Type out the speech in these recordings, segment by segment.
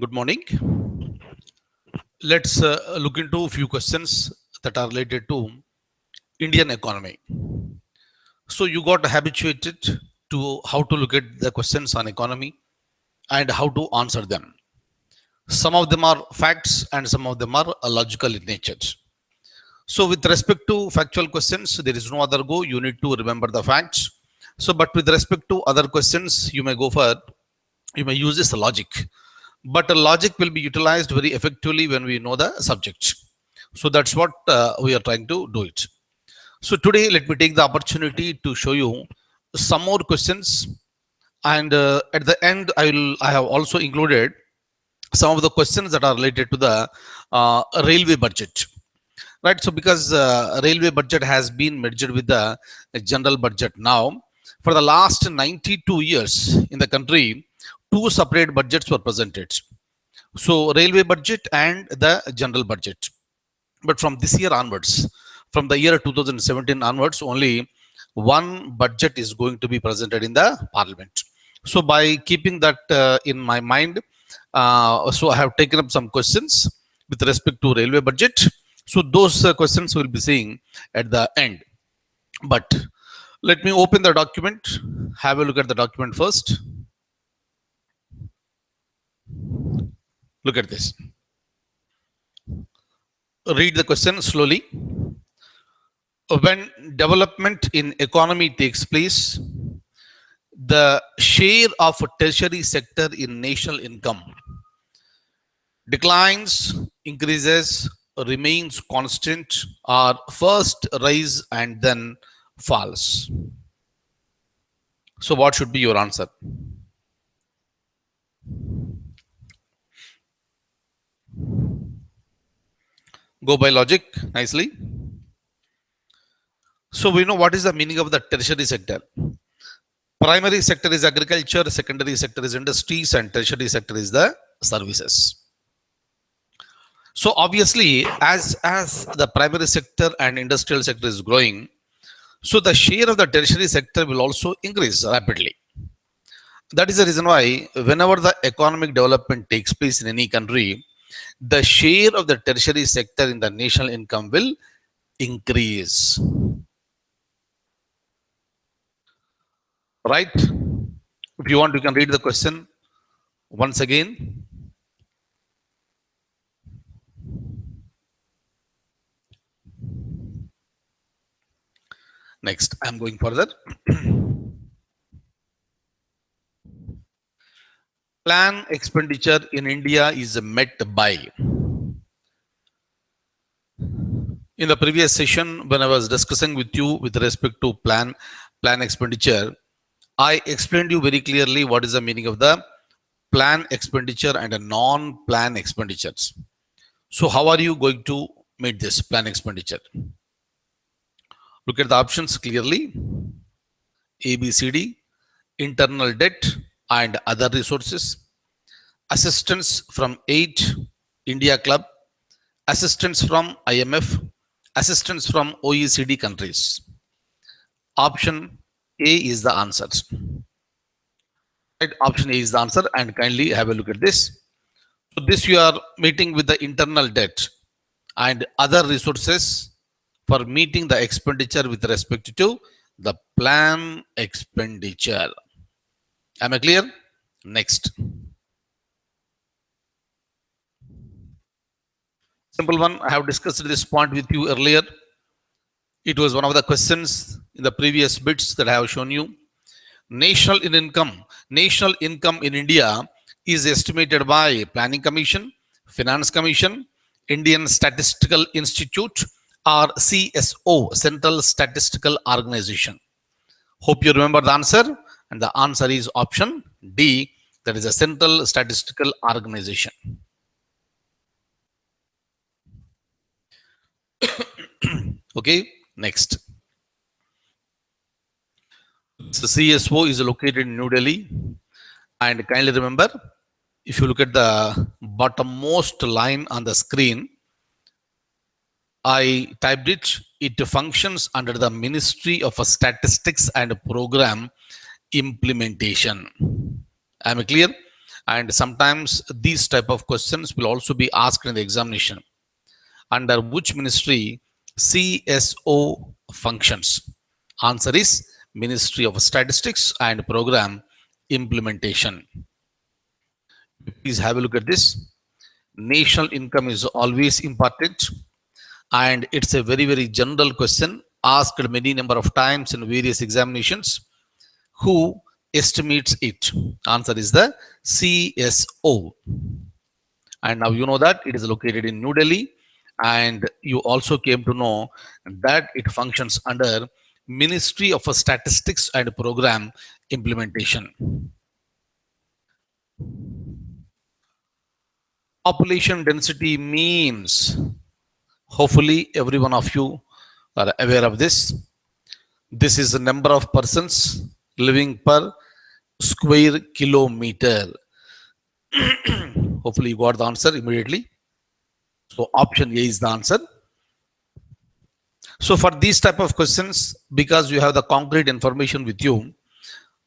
Good morning. Let's look into a few questions that are related to Indian economy. So you got habituated to how to look at the questions on economy and how to answer them. Some of them are facts and some of them are logical in nature. So with respect to factual questions, there is no other go. You need to remember the facts. So, but with respect to other questions, you may use this logic. But logic will be utilized very effectively when we know the subject. So that's what we are trying to do it. So today, let me take the opportunity to show you some more questions. And at the end, I have also included some of the questions that are related to the railway budget. Right. So because railway budget has been merged with the general budget now, for the last 92 years in the country, two separate budgets were presented. So railway budget and the general budget. But from this year onwards, from the year 2017 onwards, only one budget is going to be presented in the parliament. So by keeping that in my mind, so I have taken up some questions with respect to railway budget. So those questions we'll be seeing at the end. But let me open the document, have a look at the document first. Look at this. Read the question slowly. When development in economy takes place, the share of tertiary sector in national income declines, increases, remains constant, or first rise and then falls. So what should be your answer? Go by logic nicely. So we know what is the meaning of the tertiary sector. Primary sector is agriculture, secondary sector is industries, and tertiary sector is the services. So obviously, as the primary sector and industrial sector is growing, so the share of the tertiary sector will also increase rapidly. That is the reason why whenever the economic development takes place in any country, the share of the tertiary sector in the national income will increase. Right? If you want, you can read the question once again. Next, I'm going further. Plan expenditure in India is met by. In the previous session, when I was discussing with you with respect to plan expenditure, I explained you very clearly what is the meaning of the plan expenditure and a non-plan expenditures. So how are you going to meet this plan expenditure? Look at the options clearly. A, B, C, D, internal debt and other resources, assistance from aid, India Club, assistance from IMF, assistance from OECD countries. Option A is the answer. Right? Option A is the answer, and kindly have a look at this. So this you are meeting with the internal debt and other resources for meeting the expenditure with respect to the plan expenditure. Am I clear? Next. Simple one. I have discussed this point with you earlier. It was one of the questions in the previous bits that I have shown you. National income in India is estimated by Planning Commission, Finance Commission, Indian Statistical Institute, or CSO, Central Statistical Organization. Hope you remember the answer, and the answer is option D, that is a Central Statistical Organization. Okay, next. The CSO is located in New Delhi, and kindly remember, if you look at the bottommost line on the screen, I typed it. It functions under the Ministry of Statistics and Program Implementation. Am I clear? And sometimes these type of questions will also be asked in the examination. Under which ministry CSO functions? Answer is Ministry of Statistics and Program Implementation. Please have a look at this. National income is always important, and it's a very very general question asked many number of times in various examinations. Who estimates it? Answer is the CSO. And now you know that it is located in New Delhi, and you also came to know that it functions under Ministry of Statistics and Program Implementation. Population density means, hopefully every one of you are aware of this. This is the number of persons living per square kilometer. Hopefully you got the answer immediately. So option A is the answer. So for these type of questions, because you have the concrete information with you,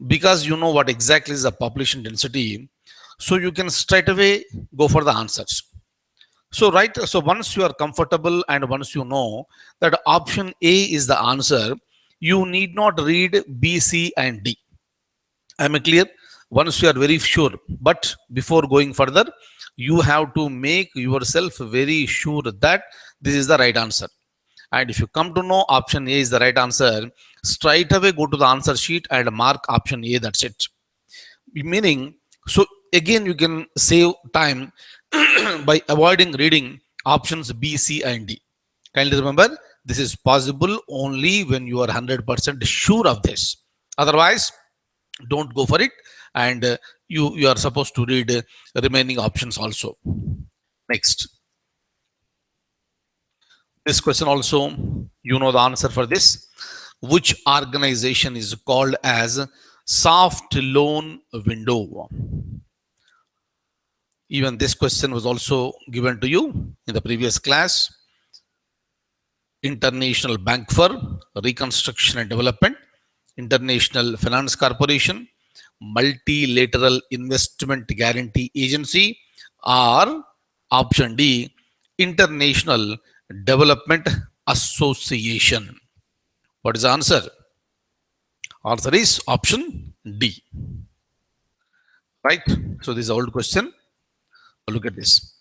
because you know what exactly is the population density, so you can straight away go for the answers. So right, so once you are comfortable and once you know that option A is the answer, you need not read B, C and D. Am I clear? Once you are very sure, but before going further, you have to make yourself very sure that this is the right answer. And if you come to know option A is the right answer, straight away go to the answer sheet and mark option A. That's it. Meaning, so again, you can save time by avoiding reading options B, C, and D. Kindly remember, this is possible only when you are 100% sure of this. Otherwise, don't go for it, and you are supposed to read remaining options also. Next, this question also, you know the answer for this. Which organization is called as soft loan window? Even this question was also given to you in the previous class. International Bank for Reconstruction and Development, International Finance Corporation, Multilateral Investment Guarantee Agency, or option D, International Development Association. What is the answer? Answer is option D. Right? So this is an old question. Look at this.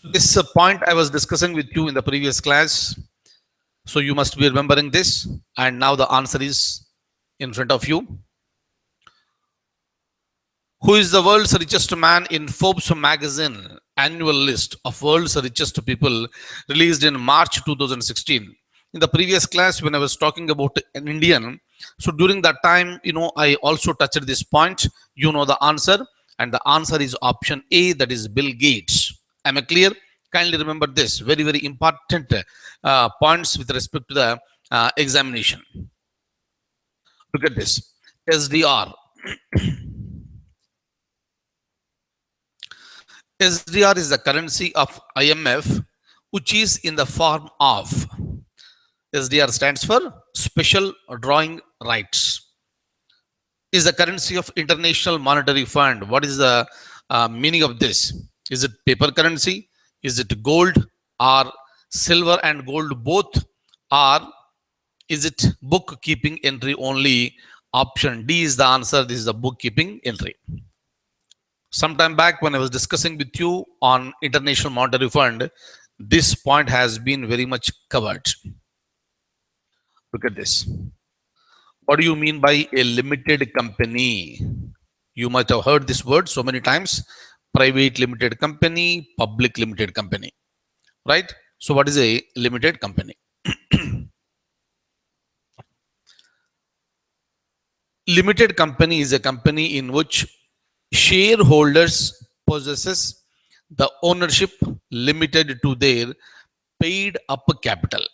This point I was discussing with you in the previous class. So you must be remembering this. And now the answer is in front of you. Who is the world's richest man in Forbes magazine annual list of world's richest people released in March 2016? In the previous class, when I was talking about an Indian, so during that time, I also touched this point. You know the answer, and the answer is option A, that is Bill Gates. Am I clear? Kindly remember this. Very, very important points with respect to the examination. Look at this. SDR. SDR is the currency of IMF, which is in the form of, SDR stands for Special Drawing Rights, is the currency of International Monetary Fund. What is the meaning of this? Is it paper currency? Is it gold or silver and gold both? Or is it bookkeeping entry only? Option D is the answer. This is the bookkeeping entry. Sometime back when I was discussing with you on International Monetary Fund, this point has been very much covered. Look at this. What do you mean by a limited company? You might have heard this word so many times. Private limited company, public limited company, right? So what is a limited company? Limited company is a company in which shareholders possesses the ownership limited to their paid up capital.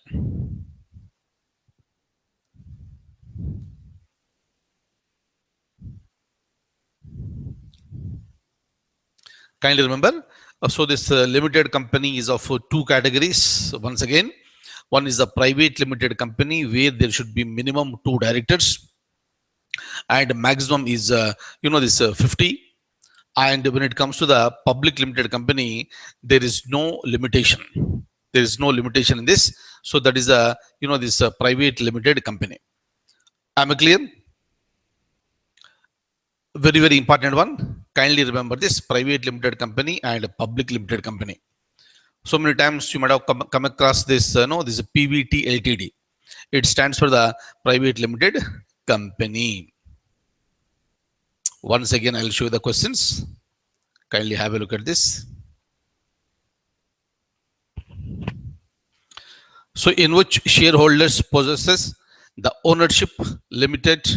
Kindly remember, so this limited company is of two categories. Once again, one is a private limited company where there should be minimum two directors and maximum is this 50, And when it comes to the public limited company, there is no limitation. There is no limitation in this. So that is a, this private limited company. Am I clear? Very, very important one. Kindly remember this: private limited company and public limited company. So many times you might have come across this, this PVT Ltd. It stands for the private limited company. Once again, I'll show you the questions. Kindly have a look at this. So in which shareholders possesses the ownership limited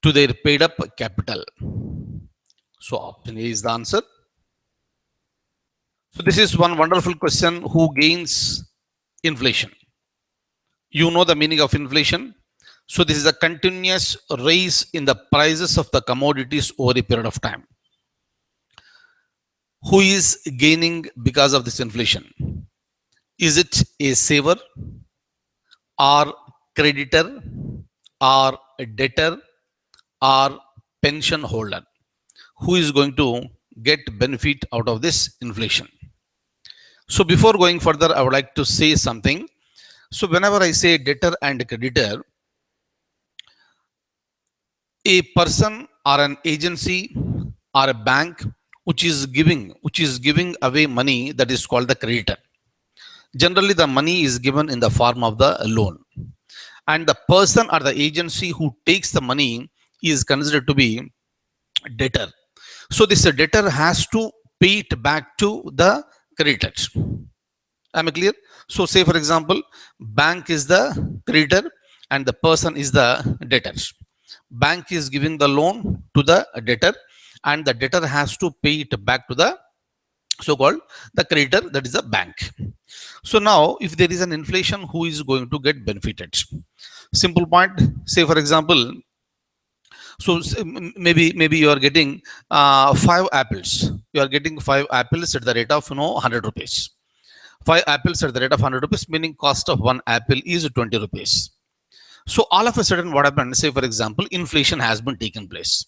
to their paid up capital? So option A is the answer. So this is one wonderful question: who gains inflation? You know the meaning of inflation. So this is a continuous rise in the prices of the commodities over a period of time. Who is gaining because of this inflation? Is it a saver, or creditor, or a debtor, or pension holder? Who is going to get benefit out of this inflation? So before going further, I would like to say something. So whenever I say debtor and creditor, a person or an agency or a bank which is giving away money, that is called the creditor. Generally the money is given in the form of the loan, and the person or the agency who takes the money is considered to be debtor. So this debtor has to pay it back to the creditor. Am I clear? So say for example, bank is the creditor and the person is the debtor. Bank is giving the loan to the debtor, and the debtor has to pay it back to the so-called the creditor, that is the bank. So now if there is an inflation, who is going to get benefited? Simple point. Say for example, so maybe you are getting 5 apples. You are getting 5 apples at the rate of 100 rupees. 5 apples at the rate of 100 rupees, meaning cost of one apple is 20 rupees. So all of a sudden what happened? Say for example, inflation has been taken place.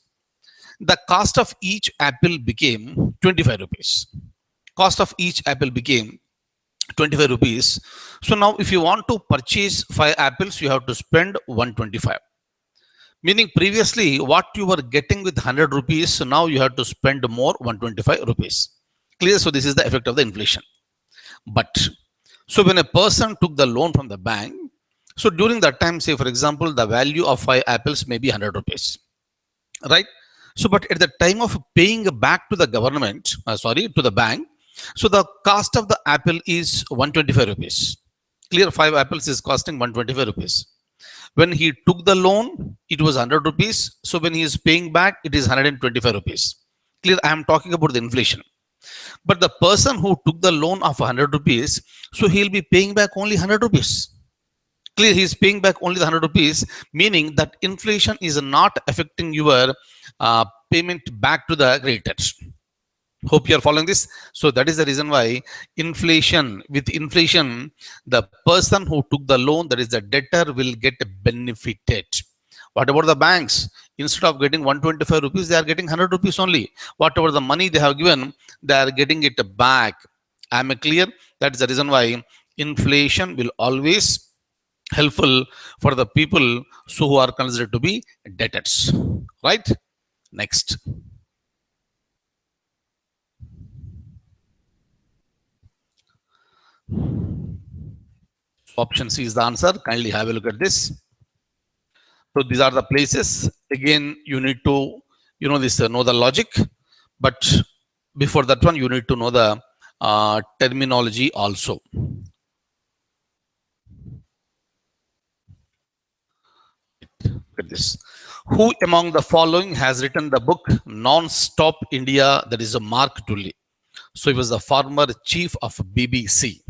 The cost of each apple became 25 rupees. Cost of each apple became 25 rupees. So now if you want to purchase 5 apples, you have to spend 125. Meaning previously what you were getting with 100 rupees, so now you have to spend more, 125 rupees. Clear? So this is the effect of the inflation. But so when a person took the loan from the bank, so during that time, say for example, the value of 5 apples may be 100 rupees, right? So but at the time of paying back to the government, to the bank, so the cost of the apple is 125 rupees. Clear? 5 apples is costing 125 rupees. When he took the loan, it was 100 rupees. So when he is paying back, it is 125 rupees. Clear? I am talking about the inflation. But the person who took the loan of 100 rupees, so he'll be paying back only 100 rupees. Clear? He is paying back only the 100 rupees, meaning that inflation is not affecting your payment back to the creditors. Hope you are following this. So that is the reason why with inflation, the person who took the loan, that is the debtor, will get benefited. What about the banks? Instead of getting 125 rupees, they are getting 100 rupees only. Whatever the money they have given, they are getting it back. Am I clear? That is the reason why inflation will always helpful for the people who are considered to be debtors. Right? Next. Option C is the answer. Kindly have a look at this. So these are the places. Again, you need to, know the logic. But before that one, you need to know the terminology also. Look at this. Who among the following has written the book Non-Stop India? That is a Mark Tully. So he was the former chief of BBC.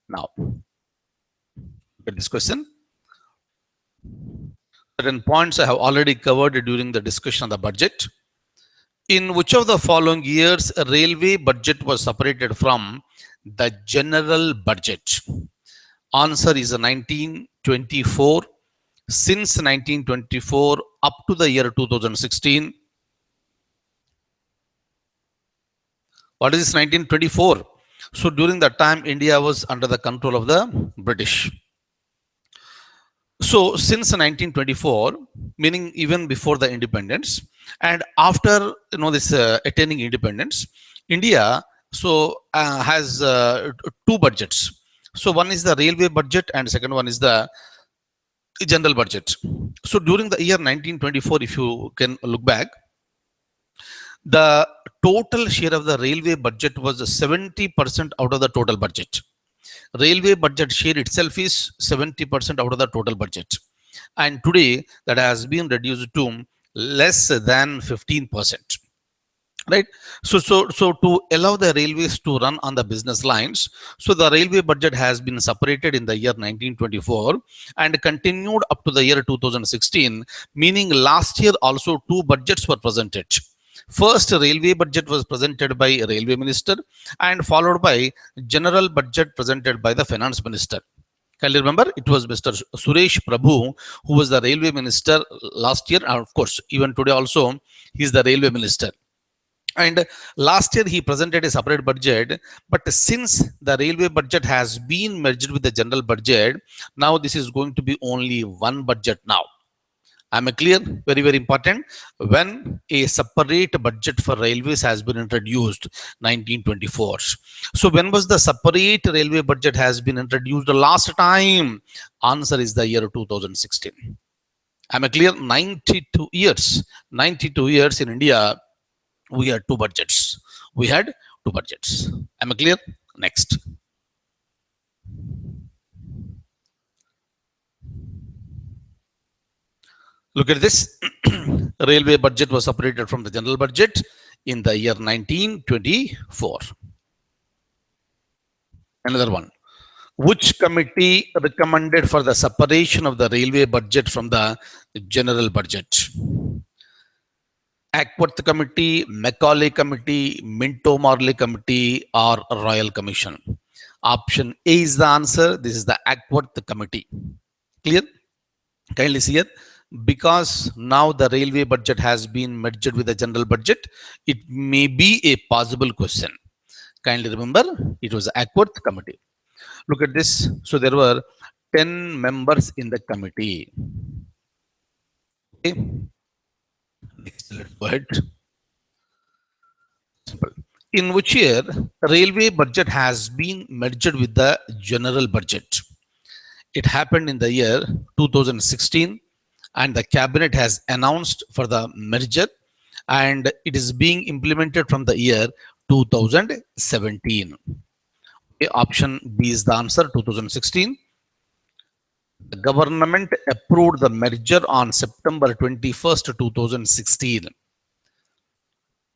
Now, look at this question. Certain points I have already covered during the discussion of the budget. In which of the following years a railway budget was separated from the general budget? Answer is 1924. Since 1924 up to the year 2016, What is this 1924? So during that time, India was under the control of the British. So since 1924, meaning even before the independence and after this attaining independence, India has two budgets. So one is the railway budget and second one is the general budget. So during the year 1924, if you can look back, the total share of the railway budget was 70% out of the total budget. Railway budget share itself is 70% out of the total budget, and today that has been reduced to less than 15%, right? So to allow the railways to run on the business lines, so the railway budget has been separated in the year 1924 and continued up to the year 2016, meaning last year also two budgets were presented. First railway budget was presented by railway minister and followed by general budget presented by the finance minister. Can you remember? It was Mr. Suresh Prabhu who was the railway minister last year, and of course even today also he is the railway minister. And last year he presented a separate budget, but since the railway budget has been merged with the general budget, now this is going to be only one budget now. Am I clear? Very, very important. When a separate budget for railways has been introduced, 1924. So when was the separate railway budget has been introduced the last time? Answer is the year 2016. Am I clear? 92 years. 92 years in India, we had two budgets. We had two budgets. Am I clear? Next. Look at this. Railway budget was separated from the general budget in the year 1924. Another one. Which committee recommended for the separation of the railway budget from the general budget? Ackworth Committee, Macaulay Committee, Minto Morley Committee, or Royal Commission? Option A is the answer. This is the Ackworth Committee. Clear? Kindly see it. Because now the railway budget has been merged with the general budget, it may be a possible question. Kindly remember, it was the Ackworth Committee. Look at this. So there were 10 members in the committee. Okay. Next, let's go ahead. Simple. In which year railway budget has been merged with the general budget? It happened in the year 2016, and the cabinet has announced for the merger, and it is being implemented from the year 2017. Okay, option B is the answer, 2016. The government approved the merger on September 21st, 2016.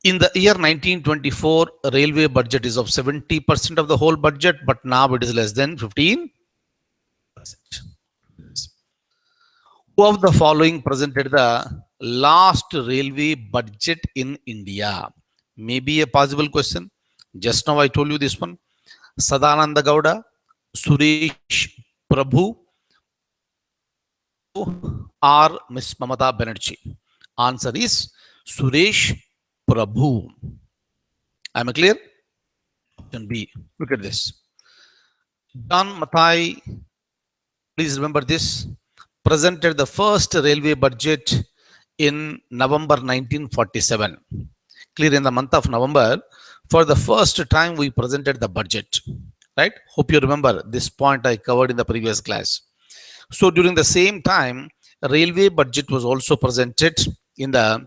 In the year 1924, railway budget is of 70% of the whole budget, but now it is less than 15%. Who of the following presented the last railway budget in India? Maybe a possible question. Just now I told you this one. Sadananda Gowda, Suresh Prabhu, or Miss Mamata Banerjee? Answer is Suresh Prabhu. Am I clear? Option B. Look at this. John Mathai, please remember this, presented the first railway budget in November 1947. Clear? In the month of November, for the first time we presented the budget, right? Hope you remember this point I covered in the previous class. So during the same time, railway budget was also presented in the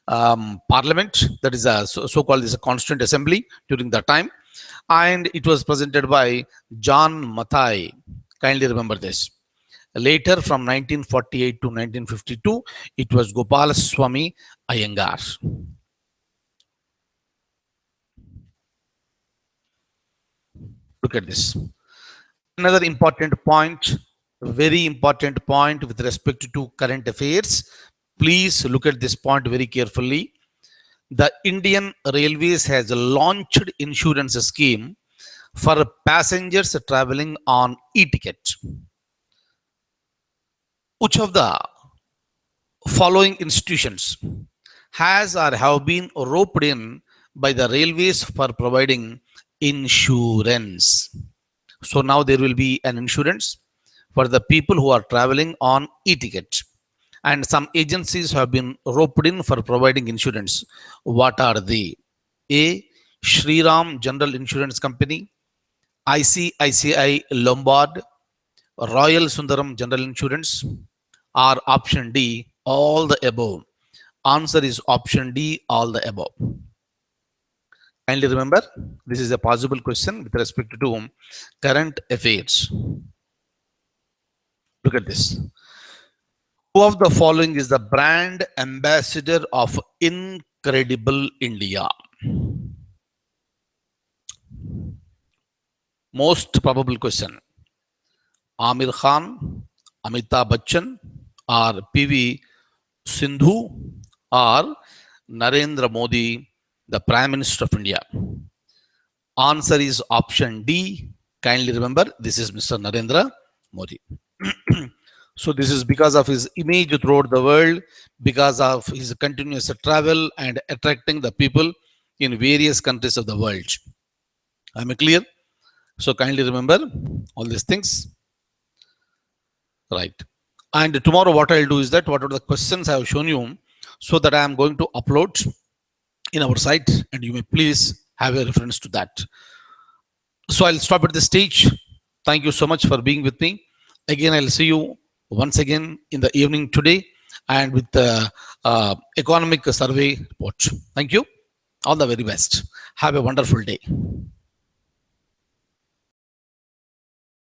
parliament, that is a so-called is a constituent assembly during that time, and it was presented by John Mathai. Kindly remember this. Later, from 1948 to 1952, it was Gopalaswamy Iyengar. Look at this. Another important point, very important point with respect to current affairs. Please look at this point very carefully. The Indian Railways has launched insurance scheme for passengers traveling on e-ticket. Which of the following institutions has or have been roped in by the railways for providing insurance. So now there will be an insurance for the people who are traveling on e-ticket. And some agencies have been roped in for providing insurance. What are they? A. Shriram General Insurance Company, ICICI Lombard, Royal Sundaram General Insurance, or option D, all the above. Answer is option D, all the above. Kindly remember, this is a possible question with respect to current affairs. Look at this. Who of the following is the brand ambassador of Incredible India? Most probable question. Amir Khan, Amitabh Bachchan, or PV Sindhu, or Narendra Modi, the Prime Minister of India? Answer is option D. Kindly remember, this is Mr. Narendra Modi. So this is because of his image throughout the world, because of his continuous travel and attracting the people in various countries of the world. Am I clear? So kindly remember all these things. Right. And tomorrow what I'll do is that what are the questions I have shown you, so that I am going to upload in our site, and you may please have a reference to that. So I'll stop at this stage. Thank you so much for being with me. Again, I'll see you once again in the evening today, and with the economic survey report. Thank you. All the very best. Have a wonderful day.